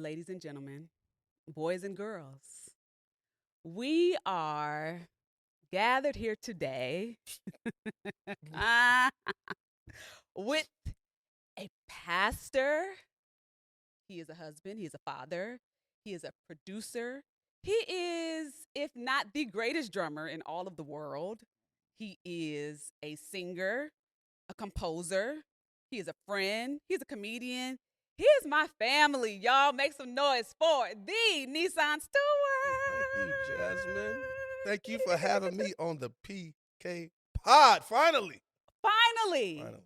ladies and gentlemen, boys and girls, we are gathered here today uh, with a pastor. He is a husband, he is a father, he is a producer. He is, if not the greatest drummer in all of the world, he is a singer, a composer, he is a friend, he's a comedian. He is my family. Y'all make some noise for the Nisan Thank you, Stewart. Jasmine. Thank you for having me on the PK Pod. Finally. Finally, Finally.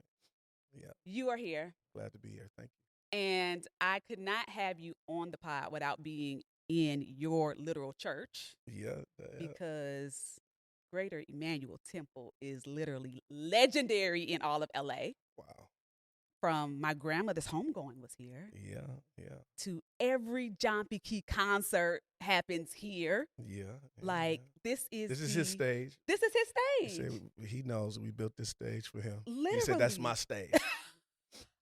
Yeah. you are here. Glad to be here. Thank And I could not have you on the pod without being in your literal church you. Yeah. because Greater Emmanuel Temple is literally legendary in all of LA. Wow. From my grandmother's homegoing was here Yeah. Yeah. to every John P. Key concert happens here. Yeah. Like yeah. This is his stage. This is He his stage. said he knows we built this stage for him. Literally. He said that's my stage.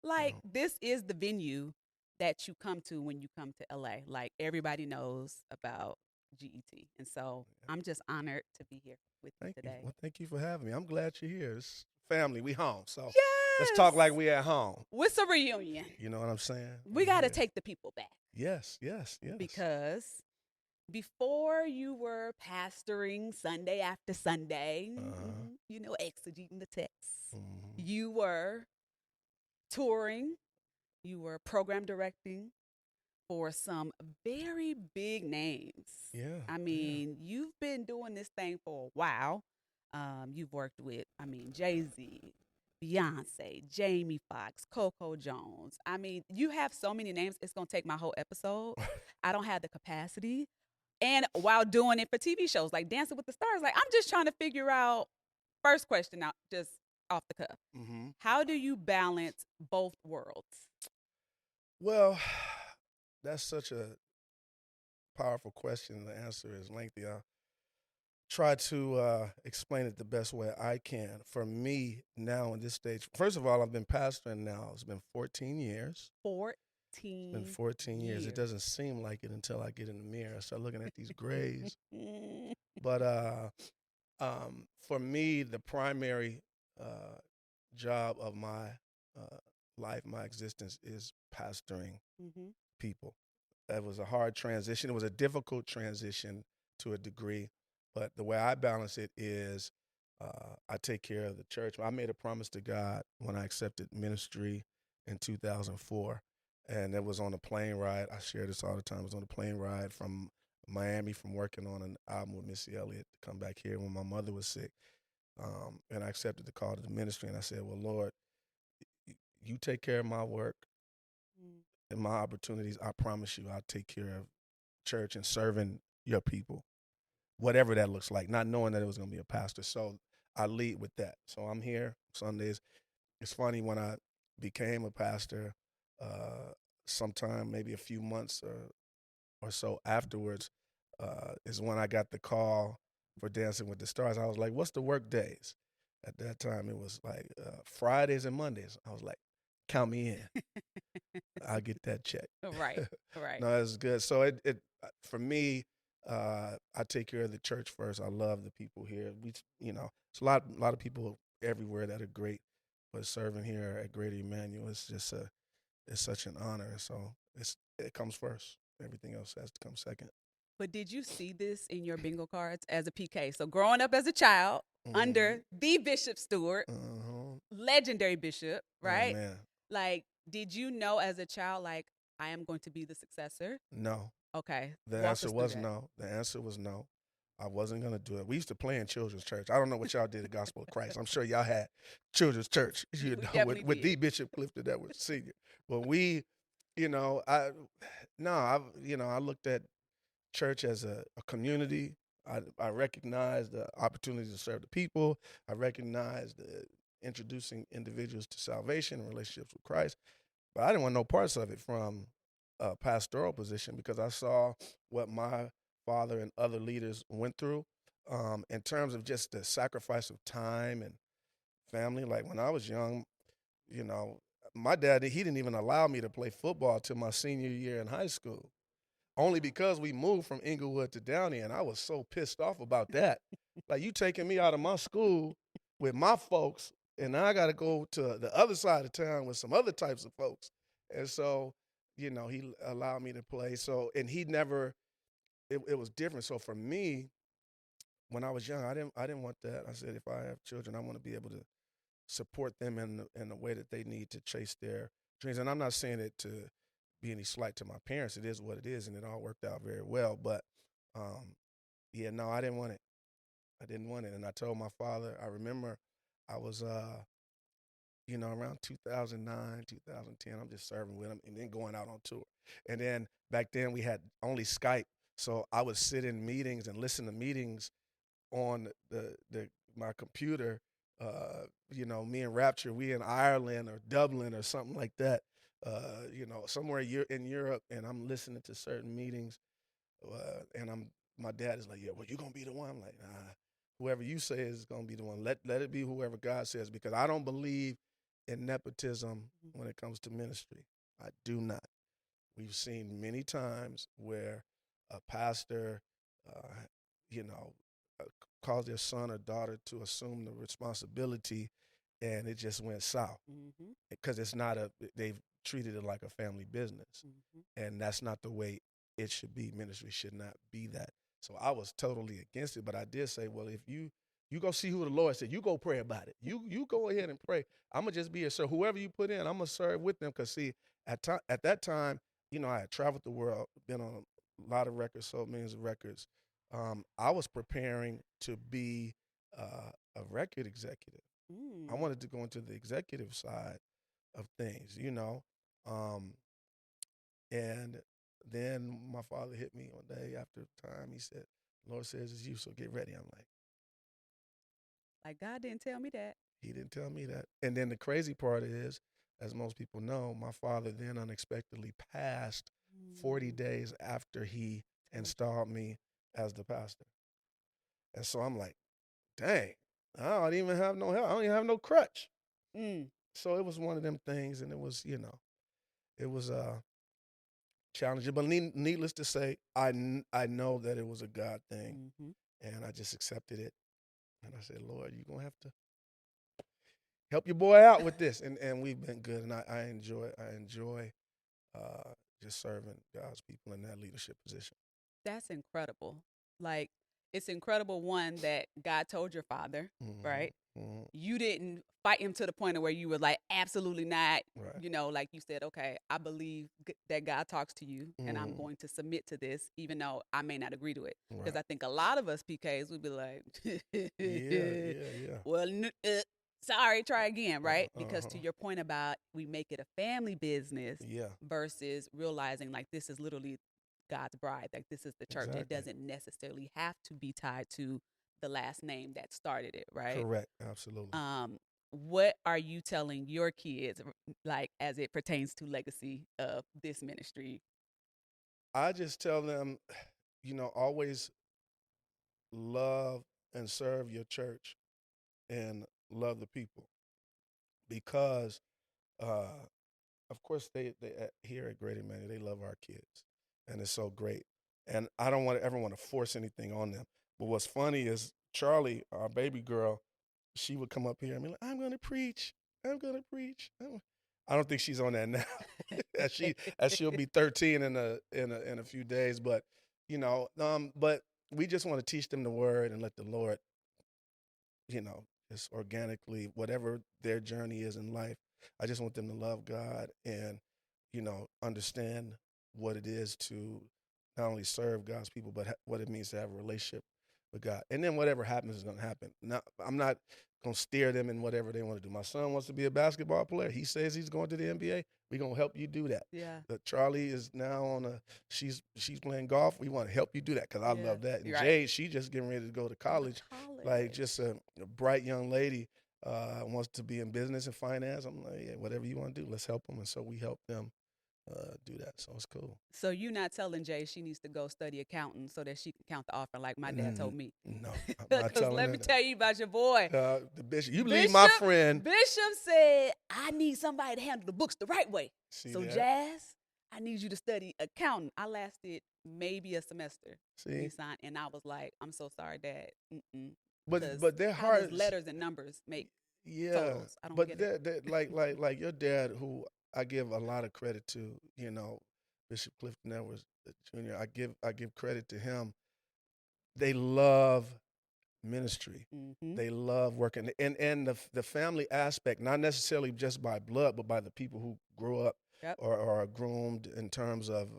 Like this is the venue that you come to when you come to LA. Like everybody knows about GET. And so I'm just honored to be here with you Thank you. today. Well, thank you for having me. I'm glad you're here. It's family. We home. So Yes. let's talk like we at home. It's a reunion. You know what I'm saying? We got to Yeah. take the people back. Yes. Yes. Yes. Because before you were pastoring Sunday after Sunday, exegeting the text, you were touring, you were program directing for some very big names. Yeah. I mean, you've been doing this thing for a while. You've worked with, Jay-Z, Beyoncé, Jamie Foxx, Coco Jones. I mean, you have so many names. It's going to take my whole episode. I don't have the capacity. And while doing it for TV shows like Dancing with the Stars, like I'm just trying to figure out, first question out, just off the cuff. How do you balance both worlds? Well, that's such a powerful question. The answer is lengthy. I'll try to explain it the best way I can. For me, now in this stage, first of all, I've been pastoring now. It's been 14 years. 14 It's been 14 years. It doesn't seem like it until I get in the mirror. I start looking at these grays. But for me, the primary job of my life, my existence, is pastoring people. That was a hard transition. It was a difficult transition to a degree. But the way I balance it is I take care of the church. I made a promise to God when I accepted ministry in 2004. And it was on a plane ride. I share this all the time. It was on a plane ride from Miami from working on an album with Missy Elliott to come back here when my mother was sick. And I accepted the call to the ministry. And I said, well, Lord, you take care of my work and my opportunities. I promise you I'll take care of church and serving your people, whatever that looks like, not knowing that it was going to be a pastor. So I lead with that. So I'm here Sundays. It's funny, when I became a pastor, sometime maybe a few months or so afterwards, is when I got the call for Dancing with the Stars. I was like, what's the work days? At that time, it was like Fridays and Mondays. I was like, count me in. I'll get that check. Right. No, it's good. So it for me, I take care of the church first. I love the people here. It's a lot of people everywhere that are great, but serving here at Greater Emmanuel is just it's such an honor. So it comes first. Everything else has to come second. But did you see this in your bingo cards as a PK? So growing up as a child under the Bishop Stewart, legendary bishop, right? Oh, man. Like, did you know as a child, like, I am going to be the successor? No. Okay. The answer was no. The answer was no. I wasn't going to do it. We used to play in children's church. I don't know what y'all did at Gospel of Christ. I'm sure y'all had children's church, with the Bishop Clifton that was senior. But I looked at church as a community. I recognized the opportunity to serve the people. I recognized introducing individuals to salvation and relationships with Christ. But I didn't want no parts of it from a pastoral position, because I saw what my father and other leaders went through in terms of just the sacrifice of time and family. Like when I was young, my dad, he didn't even allow me to play football till my senior year in high school, only because we moved from Inglewood to Downey, and I was so pissed off about that. Like, you taking me out of my school with my folks, and now I got to go to the other side of town with some other types of folks. And so, he allowed me to play. So, and he never, it was different. So for me, when I was young, I didn't want that. I said, if I have children, I want to be able to support them in the way that they need to chase their dreams. And I'm not saying it to be any slight to my parents. It is what it is, and it all worked out very well. But yeah, no, I didn't want it. I didn't want it, and I told my father. I remember I was, around 2009, 2010. I'm just serving with him, and then going out on tour. And then back then we had only Skype, so I would sit in meetings and listen to meetings on my computer. Me and Rapture, we in Ireland or Dublin or something like that. Somewhere in Europe, and I'm listening to certain meetings, and my dad is like, "Yeah, well, you gonna be the one." I'm like, "Nah, whoever you say is gonna be the one. Let it be whoever God says, because I don't believe in nepotism when it comes to ministry. I do not. We've seen many times where a pastor, uh, you know, uh, caused their son or daughter to assume the responsibility, and it just went south because they've treated it like a family business, and that's not the way it should be. Ministry should not be that. So I was totally against it, but I did say, well, if you go see who the Lord said, you go pray about it. You go ahead and pray. I'm gonna just be a servant. Whoever you put in, I'm gonna serve with them. Cause see, at that time, I had traveled the world, been on a lot of records, sold millions of records. I was preparing to be a record executive. I wanted to go into the executive side of things. Um, and then my father hit me one day after time. He said, "The Lord says it's you, so get ready." I'm like, God didn't tell me that. He didn't tell me that. And then the crazy part is, as most people know, my father then unexpectedly passed 40 days after he installed me as the pastor. And so I'm like, dang, I don't even have no help. I don't even have no crutch. So it was one of them things, and it was, it was challenging. But needless to say, I know that it was a God thing, and I just accepted it. And I said, Lord, you're going to have to help your boy out with this. And we've been good, and I enjoy just serving God's people in that leadership position. That's incredible. Like, it's incredible, one, that God told your father, right? You didn't fight him to the point of where you were like, absolutely not. Right. Like you said, okay, I believe that God talks to you, and I'm going to submit to this, even though I may not agree to it. Because I think a lot of us PKs would be like, yeah. Well, sorry, try again, right? Because to your point about we make it a family business versus realizing like this is literally God's bride, like this is the church. Exactly. It doesn't necessarily have to be tied to the last name that started it, right? Correct, absolutely. What are you telling your kids, like as it pertains to legacy of this ministry? I just tell them, always love and serve your church and love the people, because of course they here at Greater Emmanuel, they love our kids, and it's so great. And I don't ever want to force anything on them. But what's funny is Charlie, our baby girl, she would come up here and be like, "I'm going to preach. I'm going to preach." I don't think she's on that now, as she'll be 13 in a few days. But but we just want to teach them the word and let the Lord, just organically, whatever their journey is in life. I just want them to love God and, understand what it is to not only serve God's people, but what it means to have a relationship with God. And then whatever happens is going to happen. Now, I'm not going to steer them in whatever they want to do. My son wants to be a basketball player. He says he's going to the NBA. We're going to help you do that. Yeah. Charlie is now she's playing golf. We want to help you do that, because I love that. And Jade, she just getting ready to go to college. Like, just a bright young lady, wants to be in business and finance. I'm like, yeah, whatever you want to do, let's help them. And so we help them do that. So it's cool. So you not telling Jay she needs to go study accounting so that she can count the offering like my dad told me. No, I'm not Because telling let her me that. tell you about your boy. The bishop, you believe my friend. Bishop said, I need somebody to handle the books the right way. See So that? Jazz, I need you to study accounting. I lasted maybe a semester, See, Nisan, and I was like, I'm so sorry, Dad. Because but their how does hearts, letters and numbers make yeah. totals? I don't But get it. they're like your dad, who I give a lot of credit to. You know, Bishop Clifton Edwards Jr. I give credit to him. They love ministry. Mm-hmm. They love working, and the family aspect, not necessarily just by blood, but by the people who grew up Yep. or are groomed in terms of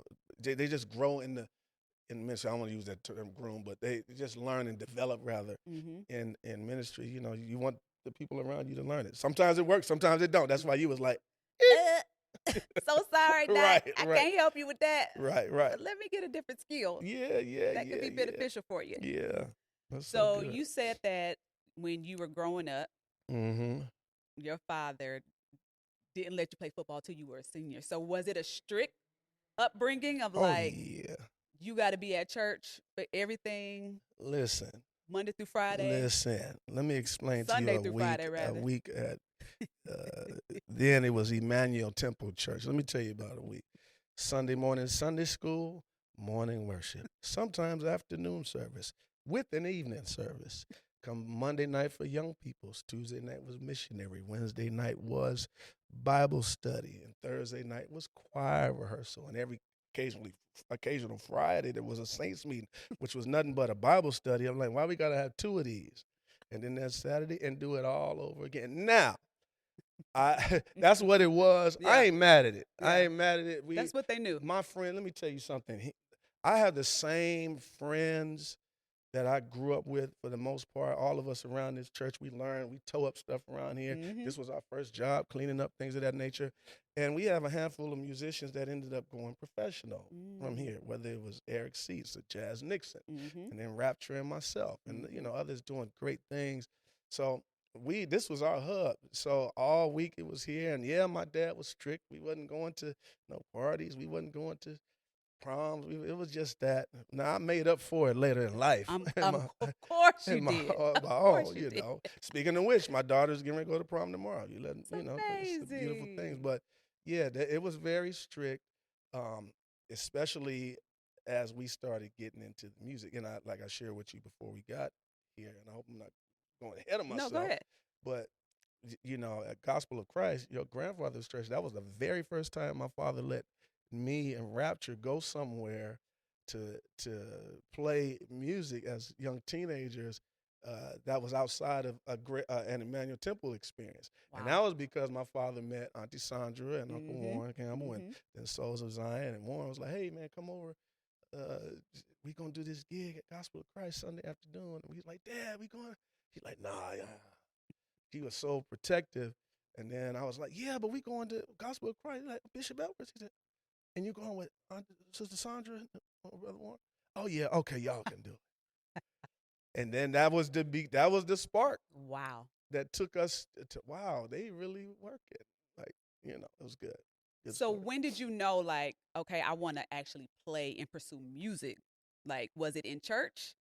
they just grow in ministry. I don't want to use that term groom, but they just learn and develop rather Mm-hmm. in ministry. You know, you want the people around you to learn it. Sometimes it works, sometimes it don't. That's why you was like, So sorry, Doc. right, I right, can't help you with that. right. But let me get a different skill Yeah, that could be beneficial for you. yeah. That's so So good. you said that when you were growing up, Mm-hmm. your father didn't let you play football till you were a senior. So was it a strict upbringing of Oh like yeah. you got to be at church for everything Listen, Monday through Friday, listen. Let me explain to you Sunday through Friday a rather? week at then it was Emmanuel Temple Church. Let me tell you about a week. Sunday morning Sunday school, morning worship, sometimes afternoon service with an evening service. Come Monday night for young people's, Tuesday night was missionary, Wednesday night was Bible study, and Thursday night was choir rehearsal, and every occasional Friday there was a saints meeting, which was nothing but a Bible study. I'm like, why we gotta have two of these? And then there's Saturday and do it all over again. Now, that's what it was. Yeah. I ain't mad at it. Yeah. I ain't mad at it. That's what they knew. My friend, let me tell you something. I have the same friends that I grew up with for the most part. All of us around this church, we learned, we tow up stuff around here. Mm-hmm. This was our first job, cleaning up things of that nature. And we have a handful of musicians that ended up going professional from here, whether it was Eric Seitz or Jazz Nixon, and then Rapture and myself, and others doing great things. So this was our hub. So all week it was here, and yeah, my dad was strict. We wasn't going to no parties. We wasn't going to proms. It was just that. Now I made up for it later in life. Of course you did. My own, you know. Speaking of which, my daughter's getting ready to go to prom tomorrow. It's beautiful things. But yeah, it was very strict, especially as we started getting into the music. And like I shared with you before we got here, and I hope I'm not going ahead of myself. No, go ahead. But at Gospel of Christ, your grandfather's church, that was the very first time my father let me and Rapture go somewhere to play music as young teenagers. That was outside of an Emmanuel Temple experience. Wow. And that was because my father met Auntie Sandra and Uncle Warren Campbell and then Souls of Zion. And Warren was like, hey, man, come over. We going to do this gig at Gospel of Christ Sunday afternoon. And we like, Dad, we going? He's like, nah, yeah. He was so protective. And then I was like, yeah, but we going to Gospel of Christ. Like, Bishop Edwards. He said, and you going with Sister Sandra and Brother Warren? Oh, yeah, okay, y'all can do it. And then that was the spark. Wow. That took us to, wow, they really work it. Like, it was good. So when did you know, like, okay, I want to actually play and pursue music? Like, was it in church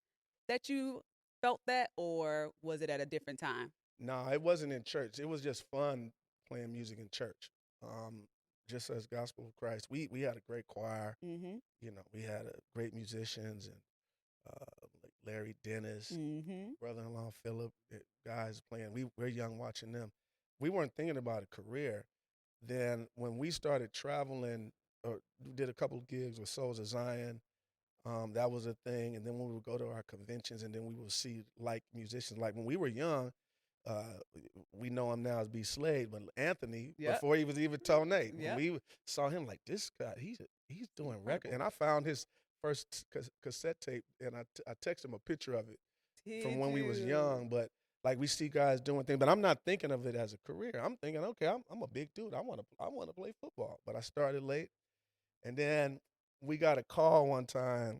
that you felt that, or was it at a different time? No, it wasn't in church. It was just fun playing music in church. Just as Gospel of Christ, we had a great choir. Mm-hmm. We had great musicians and like Larry Dennis, brother-in-law Philip, guys playing. We're young watching them. We weren't thinking about a career. Then when we started traveling, or did a couple of gigs with Souls of Zion, that was a thing. And then when we would go to our conventions, and then we would see like musicians. Like when we were young, we know him now as B. Slade, but Anthony, before he was even Tone, when we saw him, like, this guy, he's doing record. And I found his first cassette tape, and I texted him a picture of it from when we was young. But like, we see guys doing things, but I'm not thinking of it as a career. I'm thinking, okay, I'm a big dude. I want to play football. But I started late, and then we got a call one time.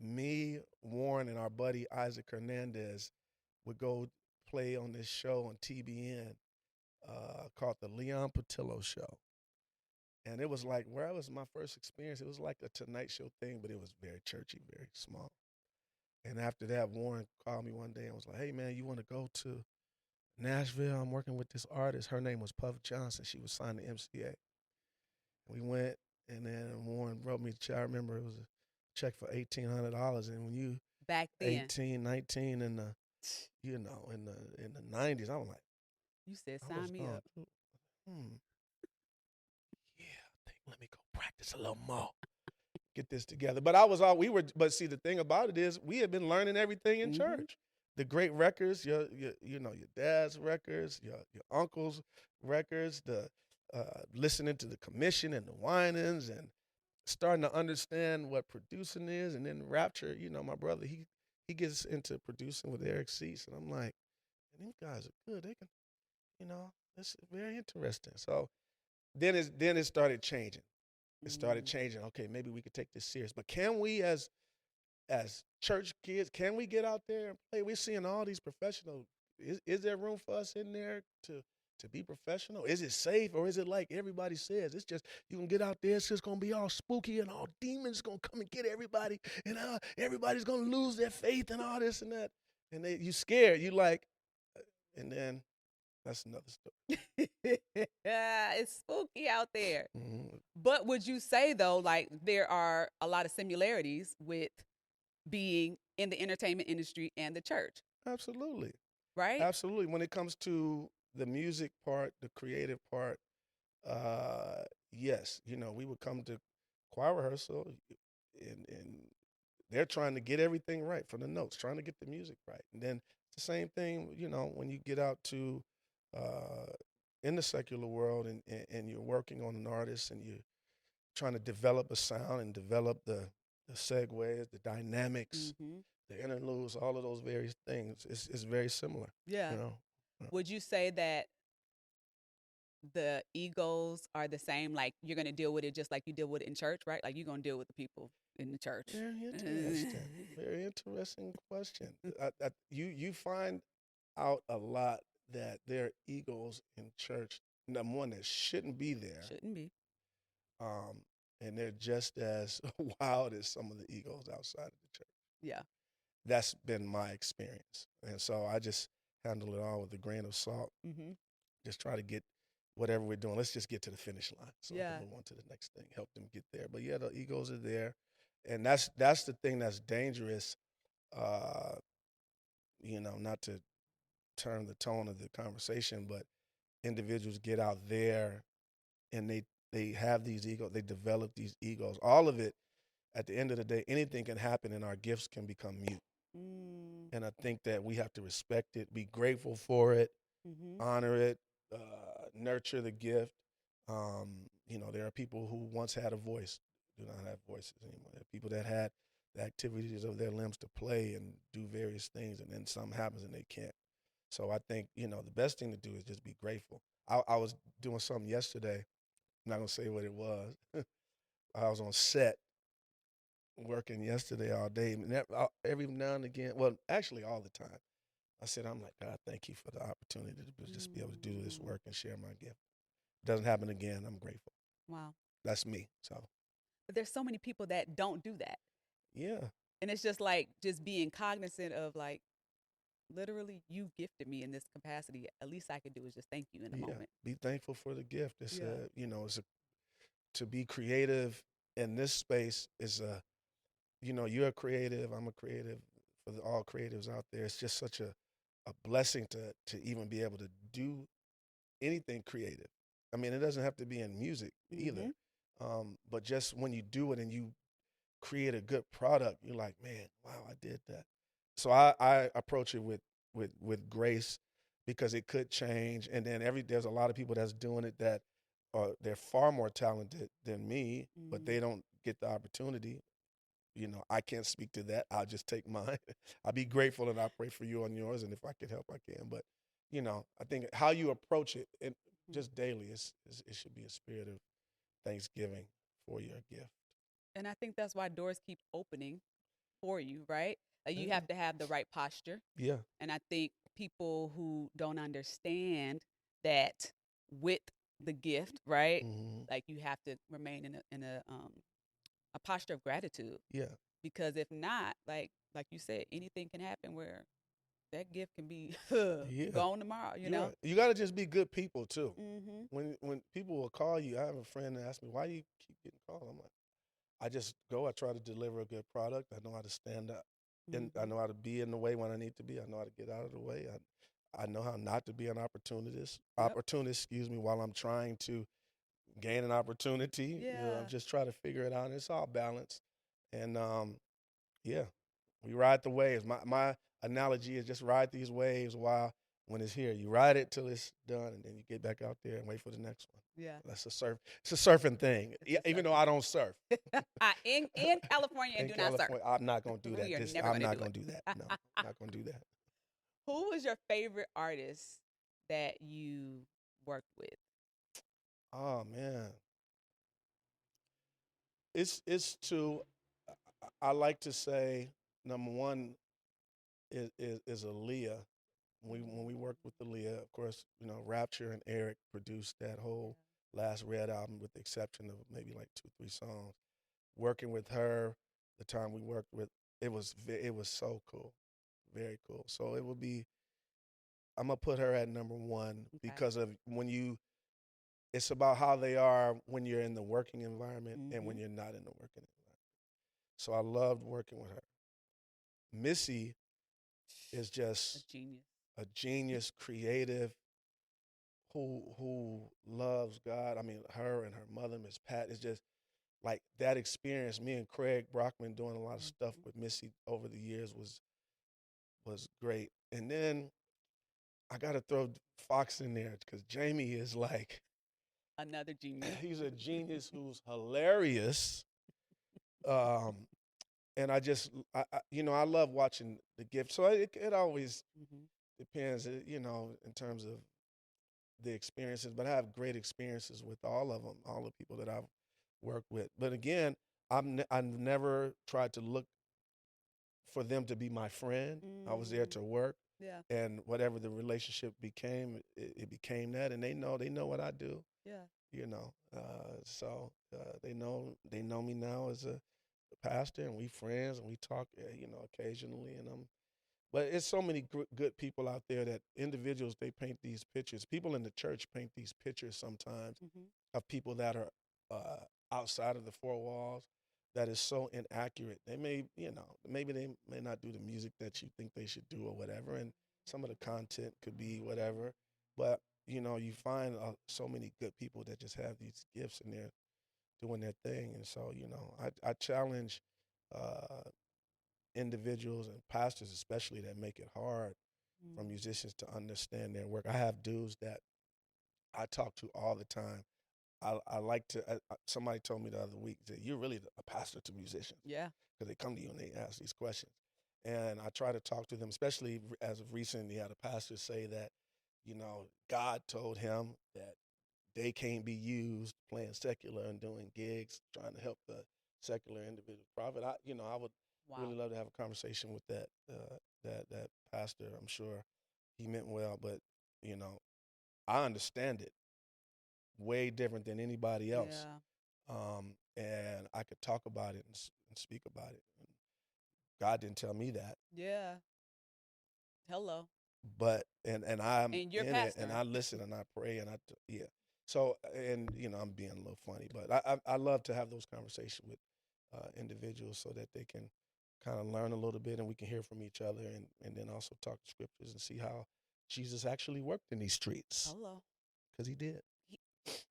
Me, Warren, and our buddy Isaac Hernandez would go play on this show on TBN called the Leon Patillo Show. And it was like, where was my first experience? It was like a Tonight Show thing, but it was very churchy, very small. And after that, Warren called me one day and was like, hey, man, you want to go to Nashville? I'm working with this artist. Her name was Puff Johnson. She was signed to MCA. We went, and then Warren wrote me a check. I remember it was a check for $1,800. And when you back then 18, 19 in the, in the 90s, I was like, you said I was sign me going, up. Yeah, I think let me go practice a little more. Get this together. But but see, the thing about it is we had been learning everything in church. The great records, your dad's records, your uncle's records, the listening to the commission and the whinings and starting to understand what producing is. And then Rapture, my brother, he gets into producing with Eric Cease. And I'm like, these guys are good. They can, this is very interesting. So then it started changing. It started changing. Okay, maybe we could take this serious. But can we, as church kids, can we get out there and play? We're seeing all these professional. Is there room for us in there to be professional? Is it safe, or is it like everybody says? It's just you can get out there. It's just gonna be all spooky and all demons gonna come and get everybody, and everybody's gonna lose their faith and all this and that. And you scared. You like, and then that's another story. It's spooky out there. But would you say, though, like there are a lot of similarities with being in the entertainment industry and the church? Absolutely. Right? Absolutely. When it comes to the music part, the creative part, yes. We would come to choir rehearsal and they're trying to get everything right from the notes, trying to get the music right. And then it's the same thing, when you get out to in the secular world and you're working on an artist and you're trying to develop a sound and develop the segues, the dynamics, the interludes, all of those various things. It's very similar. Yeah. Would you say that the egos are the same? Like you're going to deal with it just like you deal with it in church, right? Like you're going to deal with the people in the church. Very interesting. Very interesting question. You find out a lot that there are egos in church. Number one, that shouldn't be there. Shouldn't be. And they're just as wild as some of the egos outside of the church. Yeah. That's been my experience. And so I just handle it all with a grain of salt. Just try to get whatever we're doing. Let's just get to the finish line. So we can move on to the next thing, help them get there. But yeah, the egos are there. And that's the thing that's dangerous, not to turn the tone of the conversation, but individuals get out there and they have these egos, they develop these egos. All of it, at the end of the day, anything can happen and our gifts can become mute. And I think that we have to respect it, be grateful for it, honor it, nurture the gift. There are people who once had a voice, do not have voices anymore. There are people that had the activities of their limbs to play and do various things, and then something happens and they can't. So I think, the best thing to do is just be grateful. I was doing something yesterday. I'm not going to say what it was. I was on set working yesterday all day. Every now and again, well, actually all the time, I said, I'm like, God, thank you for the opportunity to just be able to do this work and share my gift. It doesn't happen again. I'm grateful. Wow. That's me. So. But there's so many people that don't do that. Yeah. And it's just like just being cognizant of like, literally, you gifted me in this capacity. At least I could do is just thank you in a moment. Be thankful for the gift. It's to be creative in this space is you're a creative. I'm a creative. For all creatives out there, it's just such a blessing to even be able to do anything creative. I mean, it doesn't have to be in music either. But just when you do it and you create a good product, you're like, man, wow, I did that. So I approach it with grace because it could change. And then there's a lot of people that's doing it that they're far more talented than me, but they don't get the opportunity. I can't speak to that. I'll just take mine. I'll be grateful and I'll pray for you on yours. And if I can help, I can. But, I think how you approach it, and just daily, it should be a spirit of thanksgiving for your gift. And I think that's why doors keep opening for you, right? Like you have to have the right posture. Yeah. And I think people who don't understand that with the gift, right? Mm-hmm. Like you have to remain in a posture of gratitude, Yeah. because if not, like you said, anything can happen where that gift can be Yeah. gone tomorrow. You You're know. right. You got to just be good people too. Mm-hmm. When people will call you, I have a friend that asked me, "Why do you keep getting called?" I'm like, I just go. I try to deliver a good product. I know how to stand up, and I Mm-hmm. know how to be in the way when I need to be. I know how to get out of the way. I know how not to be an opportunist. Yep. Opportunist, excuse me, while I'm trying to gain an opportunity. I'm Yeah. just trying to figure it out. And it's all balance, and yeah, we ride the waves. My analogy is just ride these waves while when it's here. You ride it till it's done, and then you get back out there and wait for the next one. Yeah. That's a surf. It's a surfing thing. It's a Even though surfing. I don't surf In California and in do not surf. California, I'm not gonna do that. We are never I'm going to not do gonna do that. it. No, I'm not gonna do that. Who was your favorite artist that you worked with? Oh man, it's two. I like to say number one is Aaliyah. When we worked with Aaliyah, of course, Rapture and Eric produced that whole last Red album, with the exception of maybe like 2, 3 songs. Working with her, the time we worked with, it was so cool, very cool. So it would be, I'm gonna put her at number one Okay. because of when you. It's about how they are when you're in the working environment and when Mm-hmm. you're not in the working environment. So I loved working with her. Missy is A just genius. a genius, creative, who loves God. I mean, her and her mother, Miss Pat, is just like that experience. Me and Craig Brockman doing a lot of stuff Mm-hmm. with Missy over the years was great. And then I got to throw Fox in there because Jamie is like Another genius. he's a genius who's hilarious. Um, and I love watching the gift. So it always Mm-hmm. depends, in terms of the experiences. But I have great experiences with all of them, all the people that I've worked with. But again, I've never tried to look for them to be my friend. I was there Mm. to work, Yeah. and whatever the relationship became, it became that. And they know what I do. Yeah. So they know me now as a pastor, and we friends, and we talk, occasionally. But it's so many good people out there, that individuals, they paint these pictures. People in the church paint these pictures sometimes Mm-hmm. of people that are outside of the four walls, that is so inaccurate. They maybe they may not do the music that you think they should do or whatever, and some of the content could be whatever. But you find so many good people that just have these gifts, and they're doing their thing. And so I challenge uh, individuals and pastors, especially, that make it hard for Mm. musicians to understand their work. I have dudes that I talk to all the time. I like to. Somebody told me the other week that you're really a pastor to musicians, Yeah. because they come to you and they ask these questions, and I try to talk to them. Especially as of recently, had a pastor say that, God told him that they can't be used playing secular and doing gigs, trying to help the secular individual prophet. I would Wow. really love to have a conversation with that pastor. I'm sure he meant well, but you know, I understand it way different than anybody else. Yeah. And I could talk about it and speak about it. And God didn't tell me that, Yeah. Hello. but and I'm And you're in it, and pastor. I listen and I pray and yeah. So, and I'm being a little funny, but I love to have those conversations with individuals, so that they can kind of learn a little bit, and we can hear from each other, and then also talk the scriptures and see how Jesus actually worked in these streets, Hello. because he did. It's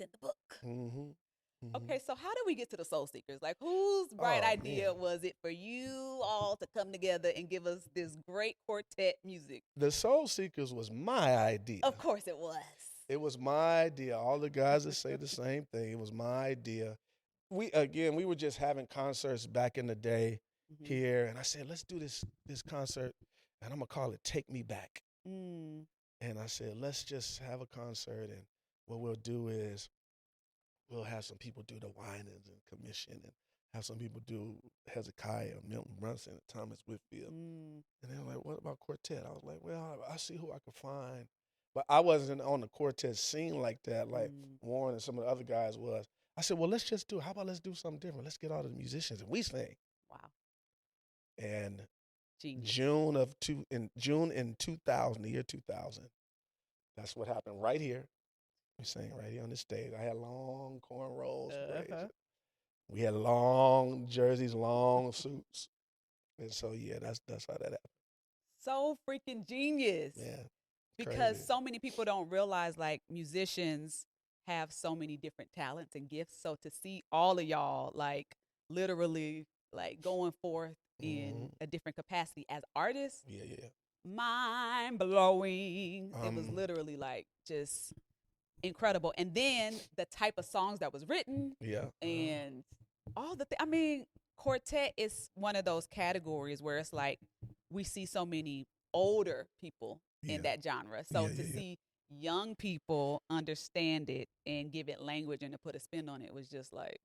in the book. Mm-hmm. Mm-hmm. Okay, so how did we get to the Soul Seekers? Like, whose bright Oh man, idea was it for you all to come together and give us this great quartet music? the Soul Seekers was my idea. Of course it was. It was my idea. All the guys that say the same thing. It was my idea. We were just having concerts back in the day Mm-hmm. here, and I said, let's do this concert, and I'm gonna call it "Take Me Back." Mm. And I said, let's just have a concert, and what we'll do is we'll have some people do the whinings and commission, and have some people do Hezekiah, Milton Brunson, and Thomas Whitfield. Mm. And they were like, what about quartet? I was like, well, I see who I can find But I wasn't on the quartet scene like that, like Mm. Warren and some of the other guys was. I said, well, let's just do it. How about let's do something different? Let's get all the musicians and we sing. Wow. And Genius. June in 2000, the year 2000, that's what happened right here. We sang right here on the stage. I had long cornrows, braids. We had long jerseys, long suits. And so yeah, that's how that happened. So freaking genius. Yeah. Because Crazy. so many people don't realize like musicians have so many different talents and gifts. So to see all of y'all like literally like going forth in a different capacity as artists, Yeah, yeah. mind blowing. It was literally like just incredible. And then the type of songs that was written, yeah, and all the I mean, quartet is one of those categories where it's like we see so many older people in that genre. So to see young people understand it and give it language and to put a spin on it was just like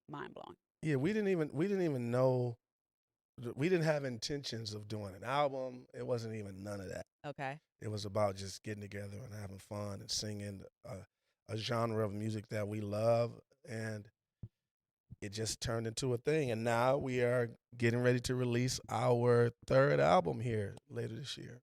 mind blowing. Yeah, we didn't even know, we didn't have intentions of doing an album. It wasn't even none of that. Okay. It was about just getting together and having fun and singing a genre of music that we love, and it just turned into a thing. And now we are getting ready to release our third album here later this year.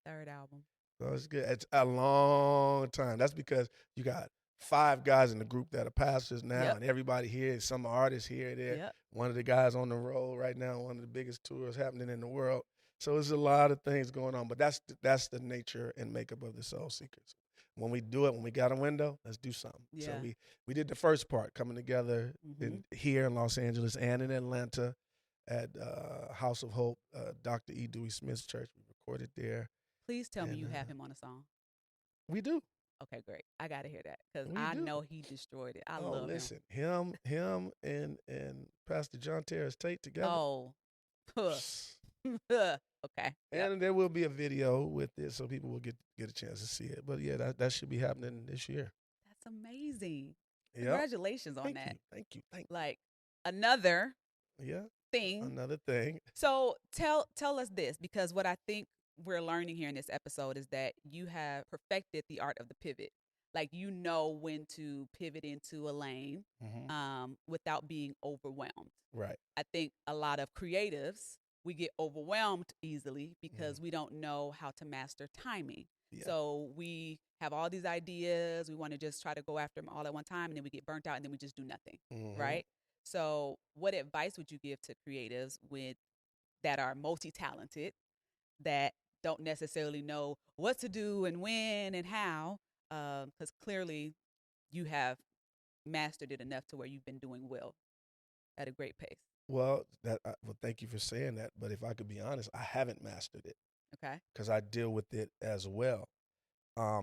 Third album. So it's good. It's a long time. That's because you got 5 guys in the group that are pastors now, and everybody here, some artists here, there. Yep. One of the guys on the road right now, one of the biggest tours happening in the world. So there's a lot of things going on, but that's the nature and makeup of the Soul Seekers. When we do it, when we got a window, let's do something. Yeah. So we did the first part coming together here in Los Angeles and in Atlanta at House of Hope, Dr. E. Dewey Smith's church. We recorded there. Please tell me you have him on a song. We do. Okay, great. I got to hear that because I know he destroyed it. I love him. Him and Pastor John Terrace Tate together. Oh. Okay. And there will be a video with it, so people will get a chance to see it. But yeah, that should be happening this year. That's amazing. Yep. Congratulations on that. Thank you. Like another thing. Another thing. So tell us this, because what I think we're learning here in this episode is that you have perfected the art of the pivot. Like you know when to pivot into a lane without being overwhelmed. Right. I think a lot of creatives, we get overwhelmed easily because we don't know how to master timing. Yeah. So we have all these ideas. We want to just try to go after them all at one time, and then we get burnt out, and then we just do nothing, right? So what advice would you give to creatives that are multi-talented, that don't necessarily know what to do and when and how? Because clearly you have mastered it enough to where you've been doing well at a great pace. Well, thank you for saying that. But if I could be honest, I haven't mastered it. Okay. Because I deal with it as well. I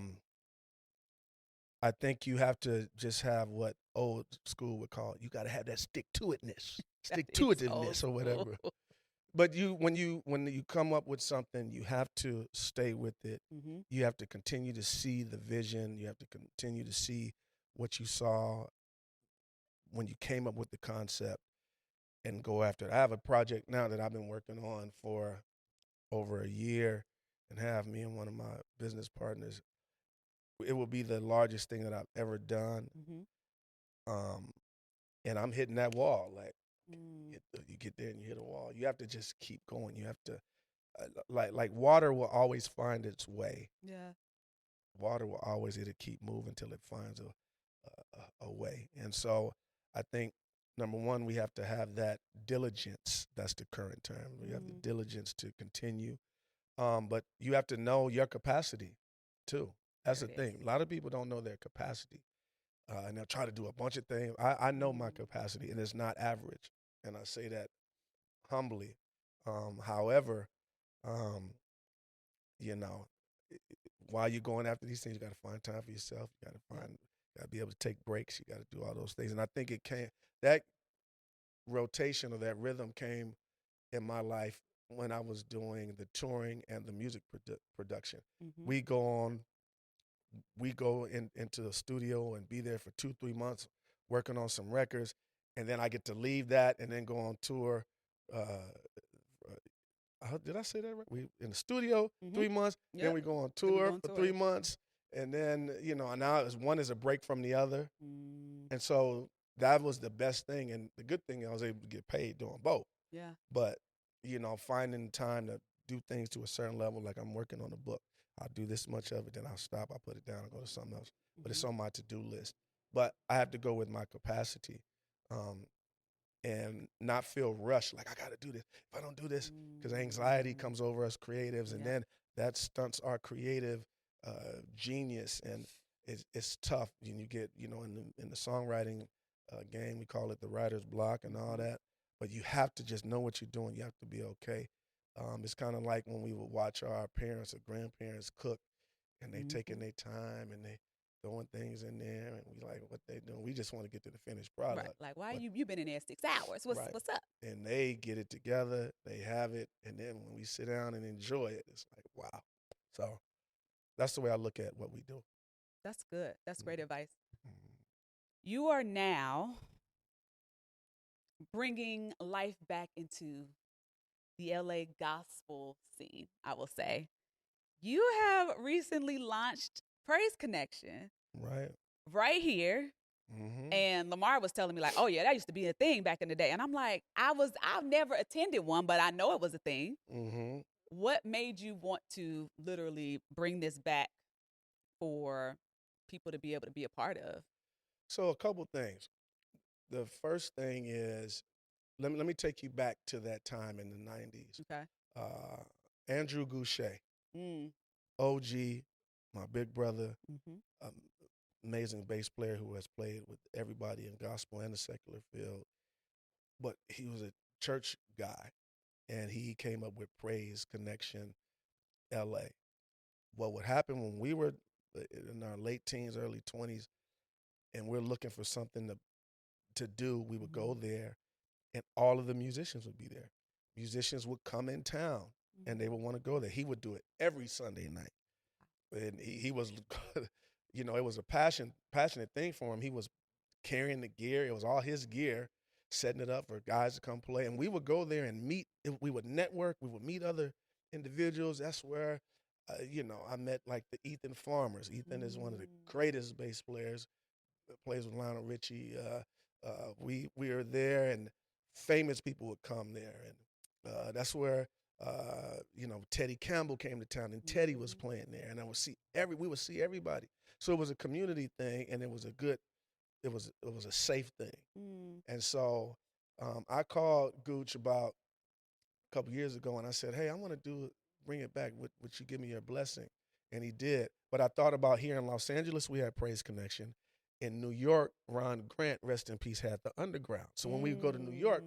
think you have to just have what old school would call, you got to have that stick-to-itness, stick-to-itiveness or whatever. But when you come up with something, you have to stay with it. You have to continue to see the vision. You have to continue to see what you saw when you came up with the concept and go after it. I have a project now that I've been working on for over a year and have me and one of my business partners. It will be the largest thing that I've ever done. And I'm hitting that wall. Like you get there and you hit a wall. You have to just keep going. You have to like water will always find its way. Yeah. Water will always, it'll keep moving until it finds a way. And so I think number one, we have to have that diligence. That's the current term. We have the diligence to continue. But you have to know your capacity too. That's the thing. A lot of people don't know their capacity. And they'll try to do a bunch of things. I know my capacity, and it's not average. And I say that humbly. However, while you're going after these things, you got to find time for yourself. You got to be able to take breaks. You got to do all those things. And I think that rotation or that rhythm came in my life when I was doing the touring and the music production. We go into the studio and be there for 2-3 months working on some records, and then I get to leave that and then go on tour did I say that right? We in the studio Mm-hmm. 3 months, then Yep. we go on Then we go tour on for tour. 3 months, and then and now one is a break from the other, Mm. and so that was the best thing, and the good thing I was able to get paid doing both. Yeah. But finding time to do things to a certain level, like I'm working on a book, I'll do this much of it, then I'll stop, I'll put it down, and go to something else. But it's on my to-do list. But I have to go with my capacity. And not feel rushed, like I got to do this. If I don't do this, because anxiety comes over us creatives, and then that stunts our creative genius, and it's tough. And you get, in the songwriting game, we call it the writer's block and all that. But you have to just know what you're doing. You have to be okay. It's kind of like when we would watch our parents or grandparents cook, and they taking their time and they throwing things in there, and we like what they doing. We just want to get to the finished product. Right. Like, why you been in there 6 hours? What's up? And they get it together, they have it, and then when we sit down and enjoy it, it's like, wow. So that's the way I look at what we do. That's good. That's great advice. Mm-hmm. You are now bringing life back into the LA gospel scene, I will say. You have recently launched Praise Connection. Right here. Mm-hmm. And Lamar was telling me like, oh yeah, that used to be a thing back in the day. And I'm like, I've never attended one, but I know it was a thing. Mm-hmm. What made you want to literally bring this back for people to be able to be a part of? So a couple things. The first thing is, let me take you back to that time in the 90s. Okay. Andrew Goucher, OG, my big brother, amazing bass player who has played with everybody in gospel and the secular field. But he was a church guy, and he came up with Praise Connection LA. What would happen when we were in our late teens, early 20s, and we're looking for something to do, we would go there, and all of the musicians would be there. Musicians would come in town, and they would want to go there. He would do it every Sunday night. And he was, it was a passionate thing for him. He was carrying the gear. It was all his gear, setting it up for guys to come play. And we would go there and meet. We would network. We would meet other individuals. That's where, I met like the Ethan Farmers. Ethan is one of the greatest bass players. Plays with Lionel Richie. We are there, and famous people would come there, and that's where Teddy Campbell came to town, and Teddy was playing there, and we would see everybody. So it was a community thing, and it was a safe thing. And so I called Gooch about a couple years ago, and I said, hey, I want to bring it back. Would you give me your blessing? And he did. But I thought about here in Los Angeles, we had Praise Connection. In New York, Ron Grant, rest in peace, had the Underground. So when we go to New York,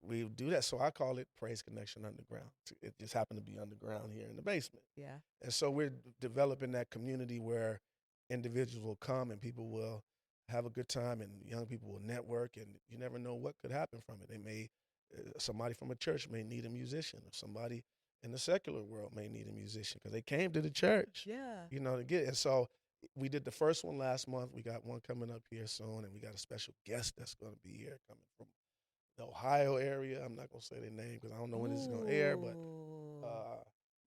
we do that. So I call it Praise Connection Underground. It just happened to be underground here in the basement. Yeah. And so we're developing that community where individuals will come and people will have a good time, and young people will network, and you never know what could happen from it. Somebody from a church may need a musician, or somebody in the secular world may need a musician because they came to the church. Yeah. To get it. And so we did the first one last month. We got one coming up here soon, and we got a special guest that's going to be here coming from the Ohio area. I'm not going to say their name because I don't know when this is going to air, but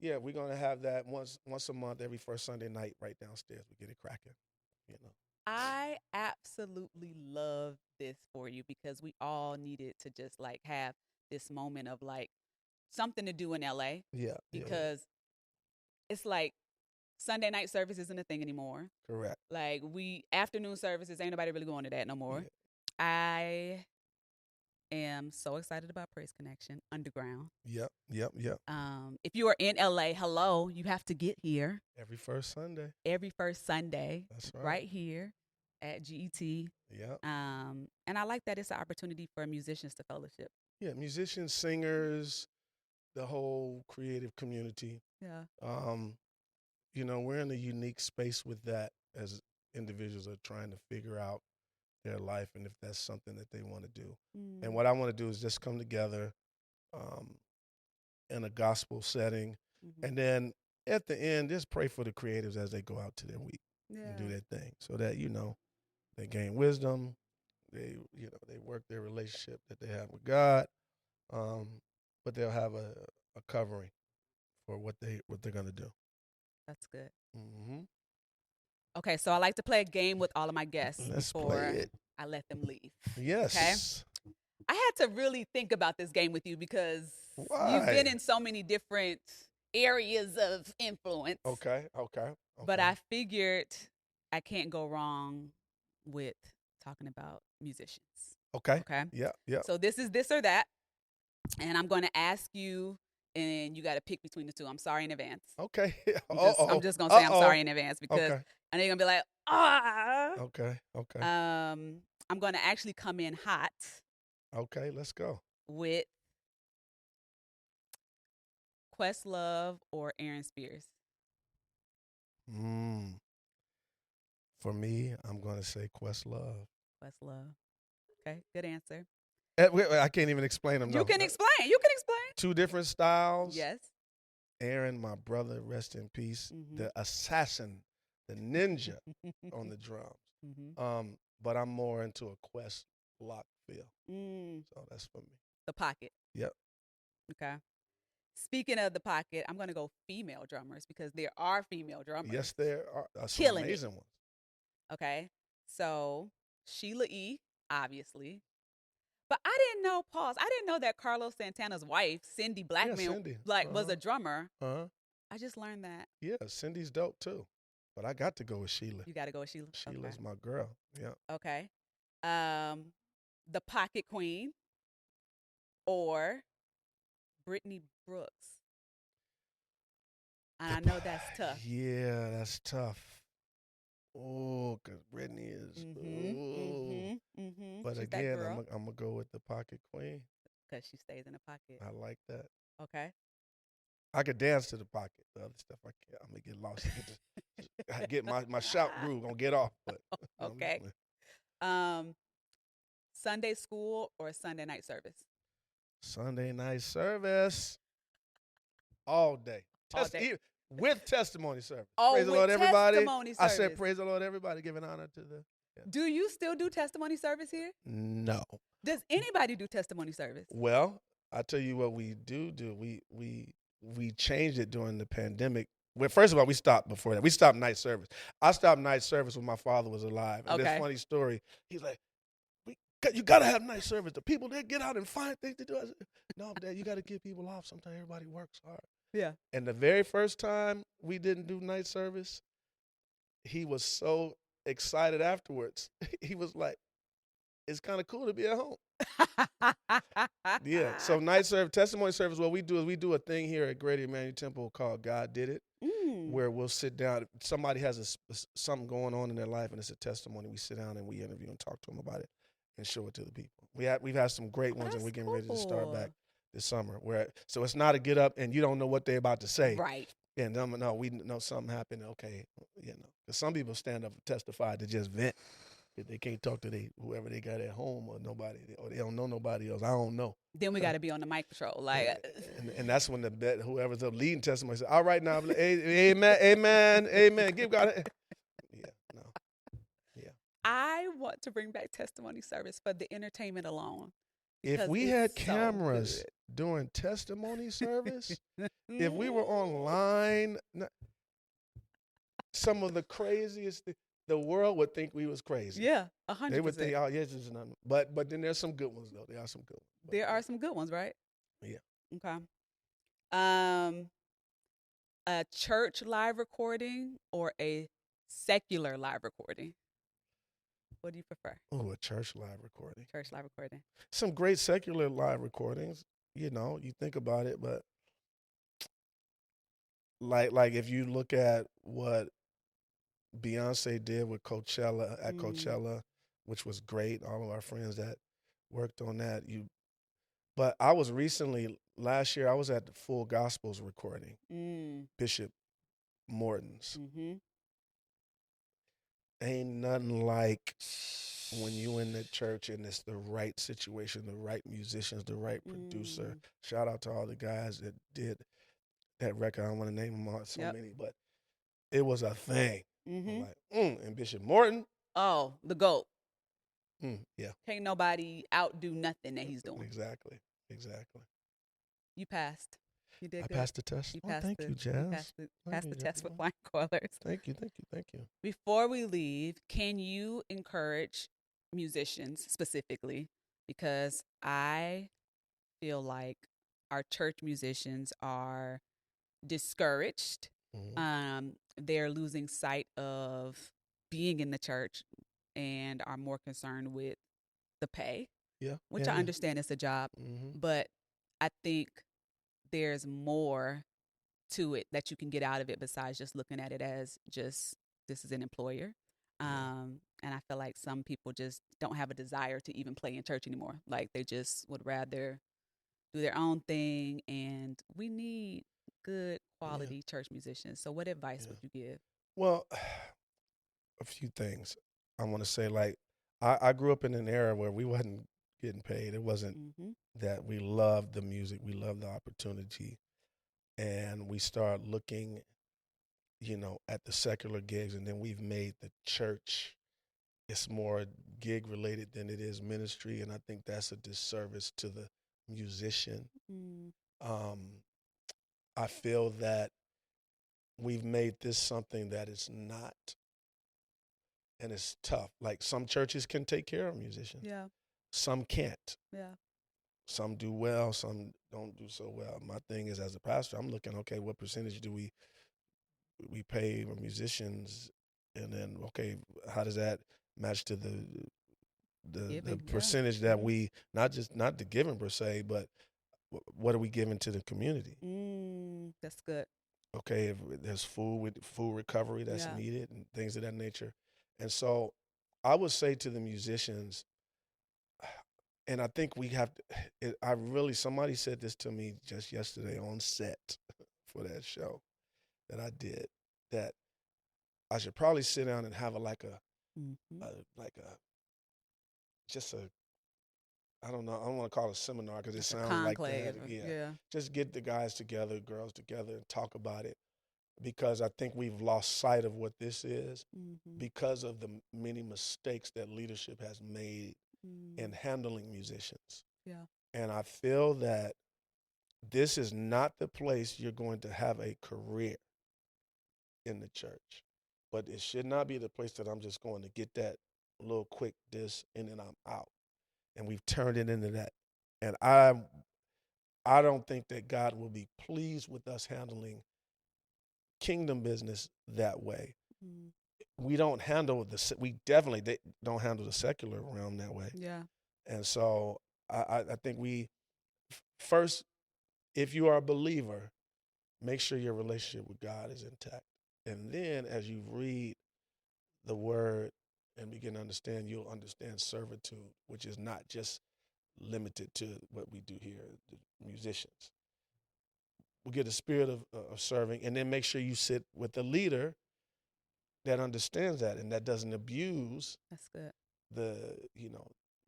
we're going to have that once a month, every first Sunday night right downstairs. We get it cracking, I absolutely love this for you because we all needed to just like have this moment of like something to do in LA. Yeah. Because it's like Sunday night service isn't a thing anymore. Correct. Like afternoon services, ain't nobody really going to that no more. Yeah. I am so excited about Praise Connection Underground. Yep. If you are in LA, hello, you have to get here. Every first Sunday. That's right here at GET. Yep. And I like that it's an opportunity for musicians to fellowship. Yeah, musicians, singers, the whole creative community. Yeah. We're in a unique space with that as individuals are trying to figure out their life and if that's something that they want to do. And what I want to do is just come together in a gospel setting, and then at the end, just pray for the creatives as they go out to their week and do their thing, so that they gain wisdom, they work their relationship that they have with God, but they'll have a covering for what they're gonna do. That's good. Mm-hmm. Okay, so I like to play a game with all of my guests Let's before play it. I let them leave. Okay? Yes. I had to really think about this game with you because you've Why? been in so many different areas of influence. Okay. But I figured I can't go wrong with talking about musicians. Okay. Okay? Yeah. So this is this or that. And I'm going to ask you, and you got to pick between the two. I'm sorry in advance. Okay. I'm just going to say I'm sorry in advance because I know you're going to be like, ah. Okay. I'm going to actually come in hot. Okay, let's go. With Questlove or Aaron Spears? For me, I'm going to say Questlove. Questlove. Okay, good answer. I can't even explain them. You can explain. Two different styles. Yes. Aaron, my brother, rest in peace. Mm-hmm. The assassin, the ninja on the drums. Mm-hmm. But I'm more into a Quest block feel. So that's for me. The pocket. Yep. Okay. Speaking of the pocket, I'm going to go female drummers because there are female drummers. Yes, there are. Killing some amazing it. ones. Okay. So Sheila E., obviously. But I didn't know that Carlos Santana's wife, Cindy Blackman, was a drummer. I just learned that. Yeah, Cindy's dope too. But I got to go with Sheila. You got to go with Sheila? Sheila's my girl. Yeah. Okay. The Pocket Queen or Brittany Brooks? And I know that's tough. Yeah, that's tough. Oh, because Brittany is. But she's again, I'm going to go with the Pocket Queen. Because she stays in the pocket. I like that. Okay. I could dance to the pocket. The other stuff, I can't. I'm going to get lost. I get my shout groove. Going to get off. But okay. Sunday school or Sunday night service? Sunday night service. All day. With testimony service. Oh, praise the Lord, everybody. Service. I said, praise the Lord, everybody, giving honor to the. Yeah. Do you still do testimony service here? No. Does anybody do testimony service? Well, I tell you what we do. We changed it during the pandemic. Well, first of all, we stopped before that. We stopped night service. I stopped night service when my father was alive. And this funny story. He's like, you got to have night service. The people, they get out and find things to do. I said, no, Dad, you got to give people off. Sometimes everybody works hard. Yeah. And the very first time we didn't do night service, he was so excited afterwards. He was like, it's kind of cool to be at home. Yeah. So night service, testimony service, what we do is we do a thing here at Greater Emmanuel Temple called God Did It, where we'll sit down. Somebody has something going on in their life and it's a testimony. We sit down and we interview and talk to them about it and show it to the people. We've had some great ones, and we're getting ready to start back this summer. So it's not a get up and you don't know what they're about to say. Right. And we know something happened. Okay, because some people stand up and testify to just vent. If they can't talk to whoever they got at home or nobody, or they don't know nobody else. I don't know. Then we got to be on the mic patrol, like. And that's when whoever's the leading testimony says, "All right, now, amen. Give God." Yeah, no. Yeah. I want to bring back testimony service for the entertainment alone. If we had cameras doing testimony service, if we were online, some of the craziest, the world would think we was crazy. Yeah, 100%. They would think, oh, yes, there's nothing. But then there's some good ones, though. There are some good ones. There are some good ones, right? Yeah. Okay. A church live recording or a secular live recording? What do you prefer? Oh, a church live recording. Church live recording. Some great secular live recordings. You think about it, but like if you look at what Beyoncé did with Coachella at Coachella, which was great. All of our friends that worked on that. But I was last year, I was at the Full Gospels recording, Bishop Morton's. Mm-hmm. Ain't nothing like when you in the church and it's the right situation, the right musicians, the right producer. Shout out to all the guys that did that record. I don't want to name them all, many, but it was a thing. Mm-hmm. And Bishop Morton. Oh, the GOAT. Yeah. Can't nobody outdo nothing that he's doing. Exactly. You passed. You did I good. passed the test. You Oh, passed thank the you, you Jazz. passed the Thank passed you, the Jazz. test with flying colors. Thank you, thank you, thank you. Before we leave, can you encourage musicians specifically? Because I feel like our church musicians are discouraged. Mm-hmm. They're losing sight of being in the church and are more concerned with the pay, Yeah, which yeah, I yeah. understand is a job, Mm-hmm. but I think there's more to it that you can get out of it besides just looking at it as just this is an employer. Yeah, And I feel like some people just don't have a desire to even play in church anymore. Like they just would rather do their own thing. And we need good yeah, quality church musicians. So, what advice yeah. would you give? Well, a few things I want to say. Like, I grew up in an era where we wasn't getting paid. It wasn't Mm-hmm. that we loved the music, we loved the opportunity, and we started looking, at the secular gigs, and then we've made the church. It's more gig related than it is ministry, and I think that's a disservice to the musician. Mm, Um, I feel that we've made this something that is not, and it's tough. Like some churches can take care of musicians, yeah, some can't. yeah. Some do well, some don't do so well. My thing is, as a pastor, I'm looking, okay, what percentage do we pay musicians, and then okay, how does that match to the Giving, yeah. percentage that Mm-hmm. we not the giving per se, but what are we giving to the community? That's good. Okay, if there's food recovery that's Yeah. needed and things of that nature, and so I would say to the musicians, and I think we have to. I really somebody said this to me just yesterday on set for that show that I did, that I should probably sit down and have Mm-hmm. like a just a I don't know. I don't want to call it a seminar because it Like a sounds like that. conclave. Yeah. Yeah. Just get the guys together, girls together, and talk about it because I think we've lost sight of what this is Mm-hmm. because of the many mistakes that leadership has made in Mm, handling musicians. yeah. And I feel that this is not the place you're going to have a career in the church. But it should not be the place that I'm just going to get that little quick diss and then I'm out. And we've turned it into that. And I don't think that God will be pleased with us handling kingdom business that way. Mm, We don't handle we definitely don't handle the secular realm that way. yeah. And so I think we first, if you are a believer, make sure your relationship with God is intact. And then as you read the word and begin to understand, you'll understand servitude, which is not just limited to what we do here, the musicians. We get a spirit of serving, and then make sure you sit with a leader that understands that and that doesn't abuse That's good. the you know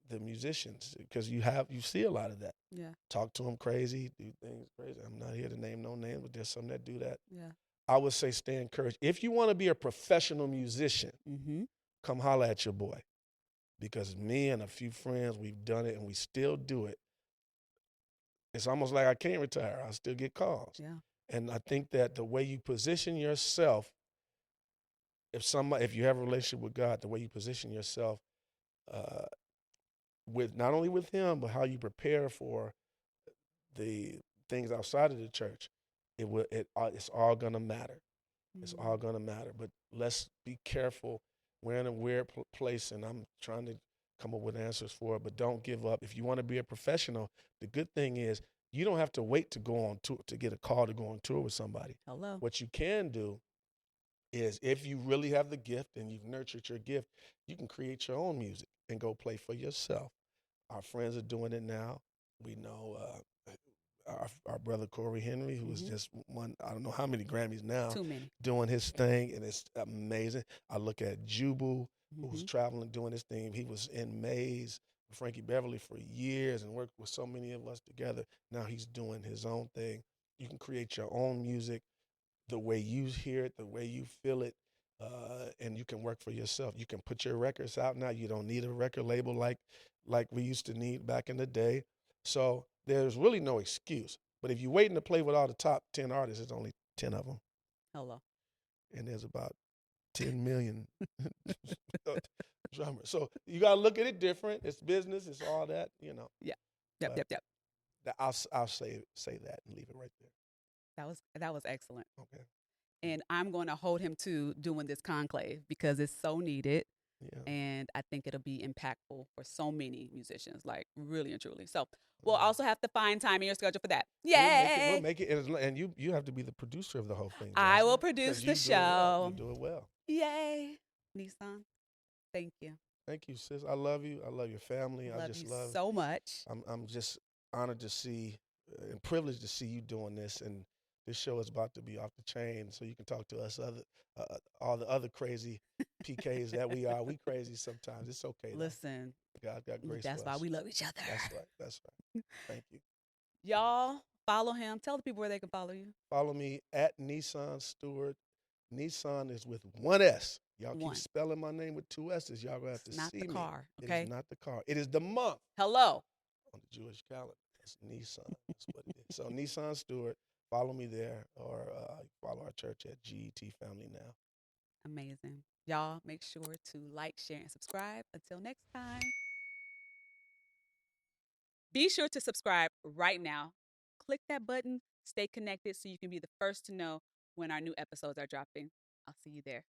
the musicians because you see a lot of that. Yeah. Talk to them crazy, do things crazy. I'm not here to name no names, but there's some that do that. Yeah. I would say stay encouraged. If you want to be a professional musician, Mm-hmm. come holler at your boy because me and a few friends we've done it and we still do it. It's almost like I can't retire. I still get calls. Yeah. And I think that the way you position yourself, if you have a relationship with God, the way you position yourself uh, with not only with Him, but how you prepare for the things outside of the church, it's all gonna matter. It's Mm, all gonna matter. But let's be careful. We're in a weird place, and I'm trying to come up with answers for it. But don't give up. If you want to be a professional, the good thing is you don't have to wait to go on tour to get a call to go on tour with somebody. hello. What you can do is if you really have the gift and you've nurtured your gift, you can create your own music and go play for yourself. Our friends are doing it now. We know our brother Corey Henry, who has Mm-hmm. just won I don't know how many Grammys now, Too many. doing his thing, and it's amazing. I look at Jubu, who's Mm-hmm. traveling doing his thing. He was in Maze with Frankie Beverly for years and worked with so many of us together. Now he's doing his own thing. You can create your own music the way you hear it, the way you feel it, and you can work for yourself. You can put your records out now. You don't need a record label like we used to need back in the day. So there's really no excuse. But if you're waiting to play with all the top 10 artists, it's only 10 of them. Hello. And there's about 10 million drummers. So you got to look at it different. It's business. It's all that, you know. Yeah. Yep. I'll say that and leave it right there. That was excellent. Okay. And I'm going to hold him to doing this conclave because it's so needed. Yeah. And I think it'll be impactful for so many musicians, like really and truly. So we'll also have to find time in your schedule for that. Yay! We'll make it. And you have to be the producer of the whole thing. I will produce the show. You do it well. Yay. Nisan, thank you. Thank you, sis. I love you. I love your family. I just love so much. I'm just honored to see and privileged to see you doing this. And this show is about to be off the chain, so you can talk to us all the other crazy PKs that we are. We crazy sometimes. It's okay. Listen, God got grace. That's why we love each other. That's right. Thank you. Y'all follow him. Tell the people where they can follow you. Follow me at Nisan Stewart. Nisan is with one S. Y'all keep spelling my name with two S's. Y'all gonna have to see me. Not the car. Okay. It is not the car. It is the month. Hello. On the Jewish calendar. That's Nisan. That's what it is. So Nisan Stewart. Follow me there, or follow our church at GET Family Now. Amazing. Y'all make sure to like, share, and subscribe. Until next time. Be sure to subscribe right now. Click that button. Stay connected so you can be the first to know when our new episodes are dropping. I'll see you there.